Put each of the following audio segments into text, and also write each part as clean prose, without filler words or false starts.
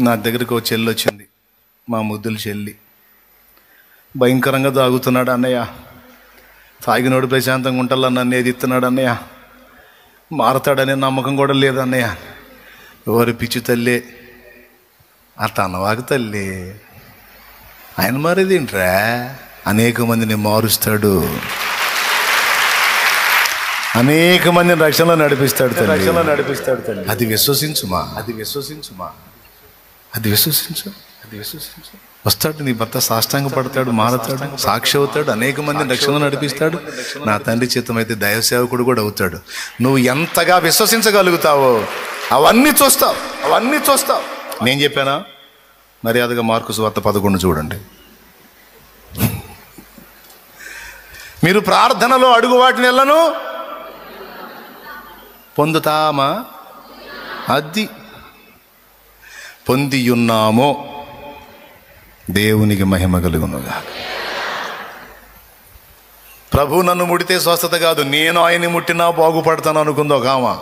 నా దగ్గరికి ఒక చెల్లి వచ్చింది, మా ముద్దుల చెల్లి. భయంకరంగా తాగుతున్నాడు అన్నయ్య, తాగినోడు ప్రశాంతంగా ఉంటాలా, నన్ను ఏది ఇస్తున్నాడు అన్నయ్య, మారతాడనే నమ్మకం కూడా లేదన్నయ్య. ఎవరి పిచ్చి తల్లి, ఆ తనవాకి తల్లి, ఆయన మారేదేంట్రా? అనేక మందిని మారుస్తాడు, అనేక మందిని రక్షణలో నడిపిస్తాడు తల్లి. అది విశ్వసించుమా, అది విశ్వసించుమా, అది విశ్వసించు, అది విశ్వసించు. వస్తాడు నీ భర్త, సాష్టాంగ పడతాడు, మారతాడు, సాక్షి అవుతాడు, అనేక మందిని రక్షణలో నడిపిస్తాడు. నా తండ్రి చిత్తమైతే దైవ సేవకుడు కూడా అవుతాడు. నువ్వు ఎంతగా విశ్వసించగలుగుతావో అవన్నీ చూస్తావు, అవన్నీ చూస్తావు. నేను చెప్పానా? మర్యాదగా మార్కు సువార్త 11 చూడండి. మీరు ప్రార్థనలో అడుగు వాటిని ఎల్లను పొందుతామా, అది పొందియున్నామో దేవునికి మహిమ కలుగునుగా. ప్రభు నన్ను ముడితే స్వస్థత కాదు, నేను ఆయన్ని ముట్టినా బాగుపడతాను అనుకుందో ఒక ఆమె,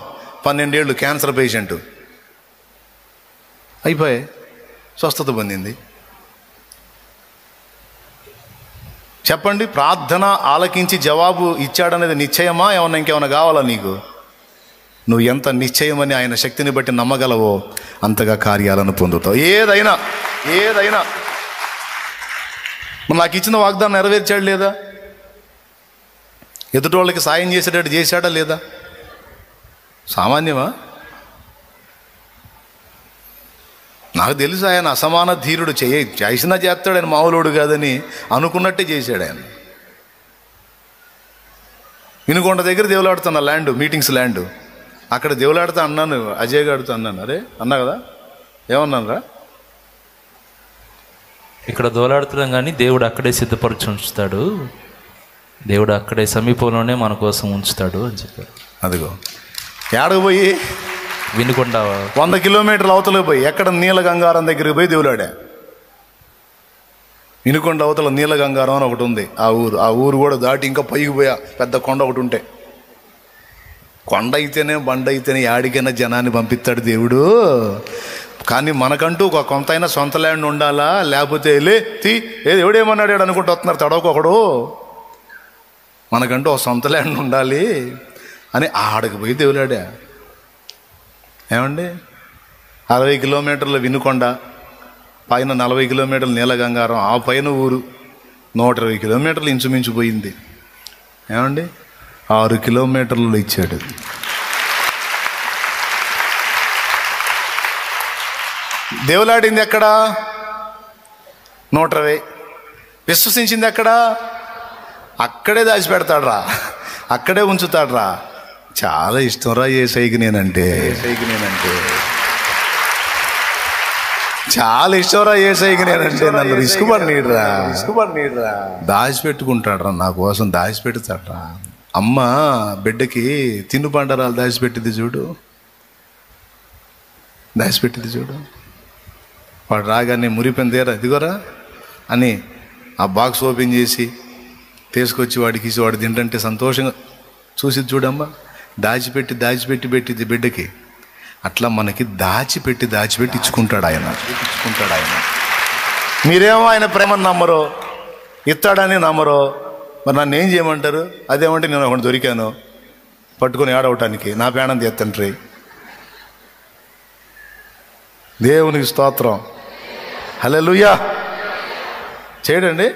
12 ఏళ్ళు క్యాన్సర్ పేషెంట్, అయిపోయి స్వస్థత పొందింది. చెప్పండి, ప్రార్థన ఆలకించి జవాబు ఇచ్చాడనేది నిశ్చయమా? ఏమన్నా ఇంకేమన్నా కావాలా నీకు? నువ్వు ఎంత నిశ్చయమని ఆయన శక్తిని బట్టి నమ్మగలవో అంతగా కార్యాలను పొందుతావు. ఏదైనా ఏదైనా నాకు ఇచ్చిన వాగ్దానం నెరవేర్చాడు లేదా? ఎదుటి వాళ్ళకి సాయం చేసేటట్టు చేశాడా లేదా? సామాన్యమా? నాకు తెలుసు ఆయన అసమాన ధీరుడు, చేసినా చేస్తాడు, ఆయన మామూలుడు కాదని అనుకున్నట్టే చేశాడు ఆయన. వినుకొండ దగ్గర దేవులాడుతున్న ల్యాండ్, మీటింగ్స్ ల్యాండ్, అక్కడ దేవులాడుతా అన్నాను, అజయ్ గారితో అన్నాను. అరే అన్నా కదా, ఏమన్నాను రా? ఇక్కడ దోలాడుతున్నాం కానీ దేవుడు అక్కడే సిద్ధపరిచి ఉంచుతాడు, దేవుడు అక్కడే సమీపంలోనే మన కోసం ఉంచుతాడు అని చెప్పారు. అదిగో ఏడకు పోయి వినుకొండ 100 కిలోమీటర్ల అవతలకు పోయి, ఎక్కడ నీలగంగారం దగ్గరికి పోయి దేవులాడా. వినుకొండ అవతల నీలగంగారం అని ఒకటి ఉంది, ఆ ఊరు కూడా దాటి ఇంకా పైకి పోయా పెద్ద కొండ ఒకటి ఉంటే, కొండ అయితేనే బండ అయితేనే యాడికైనా జనాన్ని పంపిస్తాడు దేవుడు. కానీ మనకంటూ ఒక కొంతైనా సొంత ల్యాండ్ ఉండాలా, లేకపోతే ఎవడేమన్నాడు అనుకుంటూ వస్తున్నారు తడవకొకడు. మనకంటూ ఒక సొంత ల్యాండ్ ఉండాలి అని ఆడకు పోయి దేవులాడా. ఏమండి, 60 కిలోమీటర్ల వినుకొండ, పైన 40 కిలోమీటర్ల నీలగంగారం, ఆ పైన ఊరు 120 కిలోమీటర్లు ఇంచుమించు పోయింది. ఏమండి, 6 కిలోమీటర్లు ఇచ్చాడు. దేవులాడింది ఎక్కడ? 120. విశ్వసించింది ఎక్కడ? అక్కడే దాచిపెడతాడ్రా, అక్కడే ఉంచుతాడ్రా. చాలా ఇష్టంరా యేసయ్యకి నేనంటే, చాలా ఇష్టంరా యేసయ్యకి నేనంటే. నన్ను రిస్క్ పడినీడ్రా, దాచిపెట్టుకుంటాడ్రా, నా కోసం దాచిపెడతాడ్రా. అమ్మ బిడ్డకి తినుబండరాలు దాచిపెట్టింది చూడు, దాచిపెట్టింది చూడు. వాడు రాగానే మురిపోయిందేరా ఇదిగోరా అని ఆ బాక్స్ ఓపెన్ చేసి తీసుకొచ్చి వాడికి ఇచ్చి వాడు తింటే సంతోషంగా చూసి చూడమ్మా. దాచిపెట్టి దాచిపెట్టి పెట్టింది బిడ్డకి. అట్లా మనకి దాచిపెట్టి దాచిపెట్టి ఇచ్చుకుంటాడు ఆయన. మీరేమో ఆయన ప్రేమను నమ్మరో, ఇస్తాడని నమ్మరో. మరి నన్ను ఏం చేయమంటారు? అదేమంటే నేను ఒకటి దొరికాను పట్టుకొని ఆడవటానికి, నా ప్రాణం తీస్తండ్రి. దేవునికి స్తోత్రం, హల్లెలూయా. చేయడండి,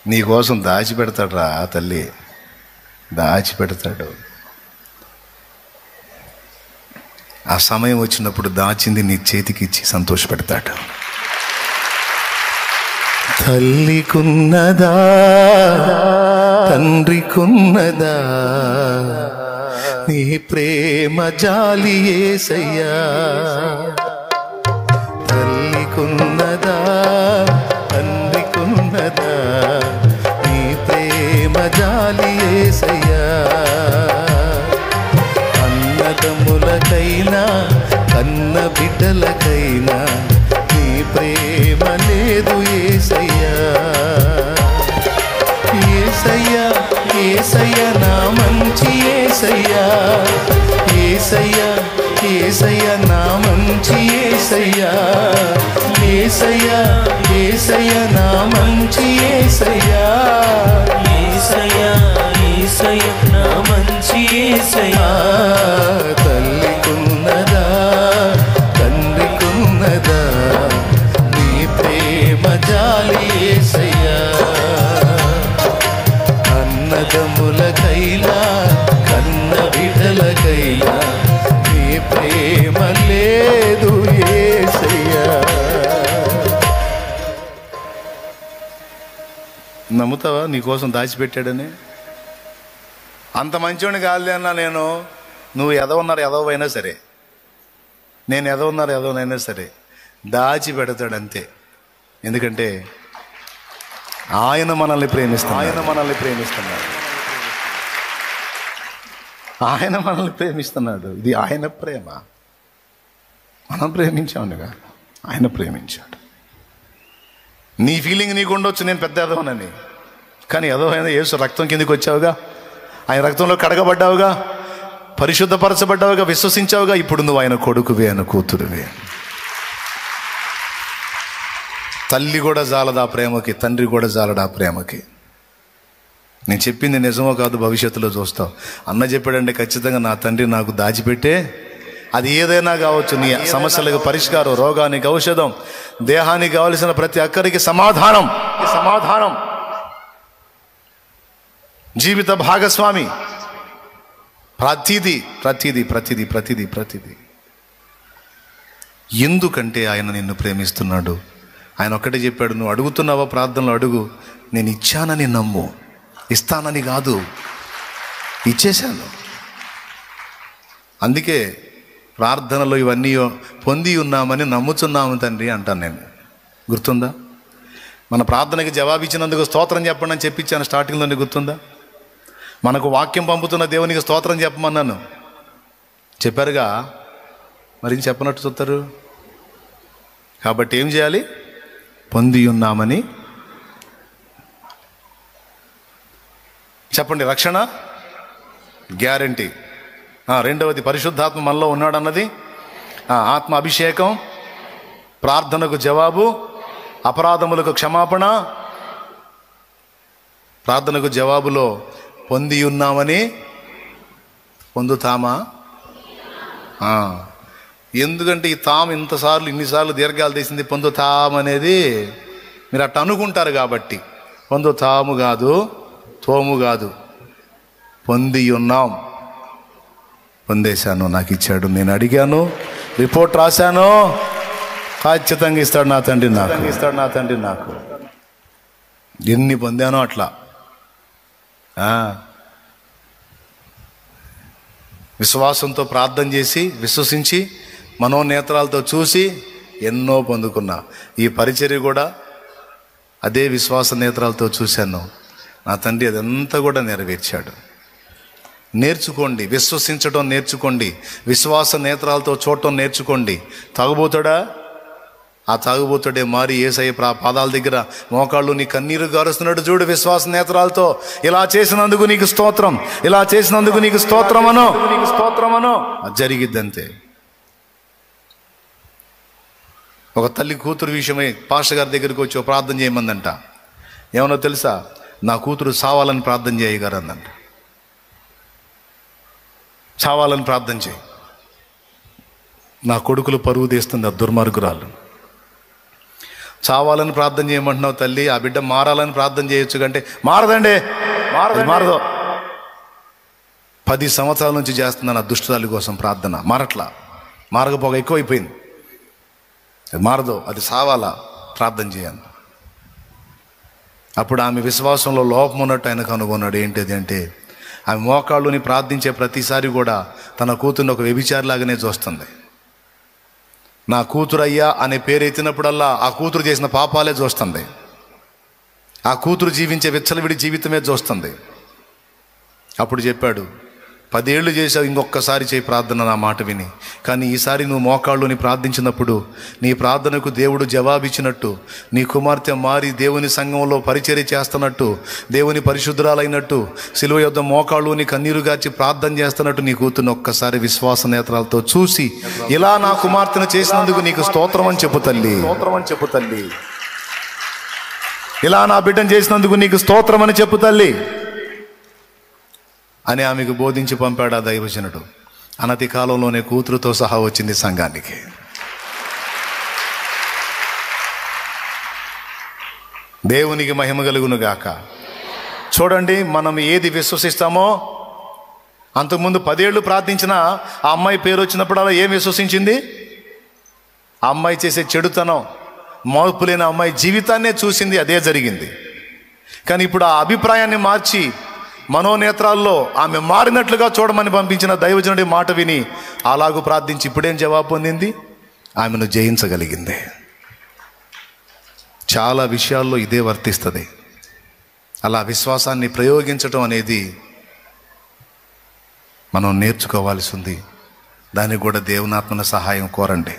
నీకోసం దాచిపెడతాడు రా తల్లి, దాచిపెడతాడు. ఆ సమయం వచ్చినప్పుడు దాచింది నీ చేతికి ఇచ్చి సంతోషపెడతాడు. తల్లికున్నదా తండ్రికున్నదా నీ ప్రేమ జాలి యేసయ్యా? తల్లికున్నదా తండ్రికున్నదా నీ ప్రేమ జాలి యేసయ్యా? అన్నదమ్ములకైనా కన్న బిడ్డలకైనా నీ ప్రేమ లేదు యేసయ్యా. యేసయ్యా యేసయ్యా నా మంచి యేసయ్యా, యేసయ్యా ఏసయ్య నా మంచి ఏసయ్యా, ఏసయ్యా ఏసయ్య నా మంచి ఏసయ్యా, ఏసయ్యా ఏసయ్య నా మంచి ఏసయ్యా. తల్లికున్నదా తండ్రికున్నదా నీ ప్రేమ జాలి ఏసయ్యా, అన్నదమ్ములకైనా కన్న బిడ్డలకైనా నీ ప్రేమ లేదు యేసయ్యా. నమ్ముతావా నీకోసం దాచిపెట్టాడని? అంత మంచివాడిని కాదులే అన్నా నేను. నువ్వు ఎదవన్నారు ఎదవైనా సరే, నేను ఎదవన్నారు ఎదవనైనా సరే దాచి పెడతాడు అంతే. ఎందుకంటే ఆయన మనల్ని ప్రేమిస్తాడు, ఆయన మనల్ని ప్రేమిస్తున్నాడు, ఆయన మనల్ని ప్రేమిస్తున్నాడు. ఇది ఆయన ప్రేమ. మనం ప్రేమించాముగా, ఆయన ప్రేమించాడు. నీ ఫీలింగ్ నీకు ఉండొచ్చు నేను పెద్ద ఎదవనని, కానీ ఎదవైనా యేసు రక్తం కిందకి వచ్చావుగా, ఆయన రక్తంలో కడగబడ్డావుగా, పరిశుద్ధపరచబడ్డావుగా, విశ్వసించావుగా. ఇప్పుడు నువ్వు ఆయన కొడుకువే, ఆయన కూతురువే. తల్లి కూడా జాలదా ప్రేమకి, తండ్రి కూడా జాలడా ప్రేమకి. నేను చెప్పింది నిజమో కాదు భవిష్యత్తులో చూస్తావు. అన్న చెప్పాడంటే ఖచ్చితంగా నా తండ్రి నాకు దాచిపెట్టే, అది ఏదైనా కావచ్చు, నీ సమస్యలకు పరిష్కారం, రోగానికి ఔషధం, దేహానికి కావలసిన ప్రతి ఒక్కరికి సమాధానం, సమాధానం, జీవిత భాగస్వామి, ప్రతిదీ ప్రతిదీ ప్రతిదీ ప్రతిదీ ప్రతిదీ. ఎందుకంటే ఆయన నిన్ను ప్రేమిస్తున్నాడు. ఆయన ఒక్కటే చెప్పాడు, నువ్వు అడుగుతున్నావా ప్రార్థనలో అడుగు, నేను ఇచ్చానని నమ్ము, ఇస్తానని కాదు, ఇచ్చేశాను. అందుకే ప్రార్థనలో ఇవన్నీ పొంది ఉన్నామని నమ్ముచున్నాము తండ్రి అంటాను నేను. గుర్తుందా? మన ప్రార్థనకి జవాబిచ్చినందుకు స్తోత్రం చెప్పండి అని చెప్పించాను స్టార్టింగ్లోనే, గుర్తుందా? మనకు వాక్యం పంపుతున్న దేవునికి స్తోత్రం చెప్పమన్నాను, చెప్పారుగా. మరి చెప్పనట్టు చూస్తారు. కాబట్టి ఏం చేయాలి? పొంది ఉన్నామని చెప్పండి. రక్షణ గ్యారంటీ. రెండవది పరిశుద్ధాత్మ మనలో ఉన్నాడన్నది, ఆత్మ అభిషేకం, ప్రార్థనకు జవాబు, అపరాధములకు క్షమాపణ. ప్రార్థనకు జవాబులో పొంది ఉన్నామని పొందుతామా? ఎందుకంటే ఈ తాము ఇంతసార్లు ఇన్నిసార్లు దీర్ఘాలు తీసింది పొందుతామనేది మీరు అట్ట అనుకుంటారు కాబట్టి. పొందుతాము కాదు, తోము కాదు, పొంది ఉన్నాం. పొందేశాను, నాకు ఇచ్చాడు, నేను అడిగాను, రిపోర్ట్ రాశాను, ఖచ్చితంగా ఇస్తాడు నా తండ్రి నాకు, ఇస్తాడు నా తండ్రి నాకు. ఎన్ని పొందానో అట్లా. విశ్వాసంతో ప్రార్థన చేసి, విశ్వసించి, మనోనేత్రాలతో చూసి ఎన్నో పొందుకున్నా. ఈ పరిచర్య కూడా అదే విశ్వాస నేత్రాలతో చూశాను. నా తండ్రి అదంతా కూడా నెరవేర్చాడు. నేర్చుకోండి, విశ్వసించడం నేర్చుకోండి, విశ్వాస నేత్రాలతో చూడటం నేర్చుకోండి. తాగుబోతాడా? ఆ తాగుబోతాడే మారి యేసయ్య పాదాల దగ్గర మోకాళ్ళు నీ కన్నీరు గారుస్తున్నాడు చూడు విశ్వాస నేత్రాలతో. ఇలా చేసినందుకు నీకు స్తోత్రం, ఇలా చేసినందుకు నీకు స్తోత్రమనో, నీకు స్తోత్రమనో. అది జరిగిద్దంతే. ఒక తల్లి కూతురు విషయమై పాస్టర్ గారి దగ్గరికి వచ్చి ప్రార్థన చేయమందంట. ఏమన్నా తెలుసా? నా కూతురు చావాలని ప్రార్థన చేయగారందంట. చావాలని ప్రార్థన చేయి, నా కొడుకులు పరువు తీస్తుంది ఆ దుర్మార్గురాలు. చావాలని ప్రార్థన చేయమంటున్నావు తల్లి, ఆ బిడ్డ మారాలని ప్రార్థన చేయొచ్చు కంటే మారదండి, మారదు. 10 సంవత్సరాల నుంచి చేస్తున్నాను ఆ దుష్టురాలి కోసం ప్రార్థన, మారట్లా. మారకపోగా ఎక్కువైపోయింది, మారదు, అది సావాలా, ప్రార్థన చేయాలి. అప్పుడు ఆమె విశ్వాసంలో లోపం ఉన్నట్టు ఆయన కనుగొన్నాడు. ఏంటిది అంటే, ఆమె మోకాళ్ళుని ప్రార్థించే ప్రతిసారి కూడా తన కూతుర్ని ఒక వ్యభిచారిలాగానే చూస్తుంది. నా కూతురయ్యా అనే పేరు ఎత్తినప్పుడల్లా ఆ కూతురు చేసిన పాపాలే చూస్తుంది, ఆ కూతురు జీవించే విచ్చలవిడి జీవితమే చూస్తుంది. అప్పుడు చెప్పాడు, 10 ఏళ్ళు చేసావు, ఇంకొకసారి చేయి ప్రార్థన నా మాట విని. కానీ ఈసారి నువ్వు మోకాళ్ళుని ప్రార్థించినప్పుడు నీ ప్రార్థనకు దేవుడు జవాబిచ్చినట్టు, నీ కుమార్తె మారి దేవుని సంఘంలో పరిచర్య చేస్తున్నట్టు, దేవుని పరిశుద్ధురాలైనట్టు, సిలువ యొద్ద మోకాళ్ళుని కన్నీరు గార్చి ప్రార్థన చేస్తున్నట్టు నీ కూతుర్ని ఒక్కసారి విశ్వాస నేత్రాలతో చూసి, ఇలా నా కుమార్తెను చేసినందుకు నీకు స్తోత్రం అని చెప్పు తల్లి, ఇలా నా బిడ్డను చేసినందుకు నీకు స్తోత్రం అని చెప్పు తల్లి అని ఆమెకు బోధించి పంపాడు ఆ దైవజనుడు. అనతి కాలంలోనే కూతురుతో సహా వచ్చింది సంఘానికి. దేవునికి మహిమ కలుగును గాక. చూడండి, మనం ఏది విశ్వసిస్తామో, అంతకుముందు 10 ఏళ్ళు ప్రార్థించిన ఆ అమ్మాయి పేరు వచ్చినప్పుడు అలా ఏం విశ్వసించింది? ఆ అమ్మాయి చేసే చెడుతనం, మార్పు లేని అమ్మాయి జీవితాన్నే చూసింది, అదే జరిగింది. కానీ ఇప్పుడు ఆ అభిప్రాయాన్ని మార్చి మనోనేత్రాల్లో ఆమె మారినట్లుగా చూడమని పంపించిన దైవజనుడి మాట విని అలాగూ ప్రార్థించి ఇప్పుడేం జవాబు పొందింది? ఆమెను జయించగలిగింది. చాలా విషయాల్లో ఇదే వర్తిస్తుంది. అలా విశ్వాసాన్ని ప్రయోగించటం అనేది మనం నేర్చుకోవాల్సి ఉంది. దానికి కూడా దేవునాత్మన సహాయం కోరండి.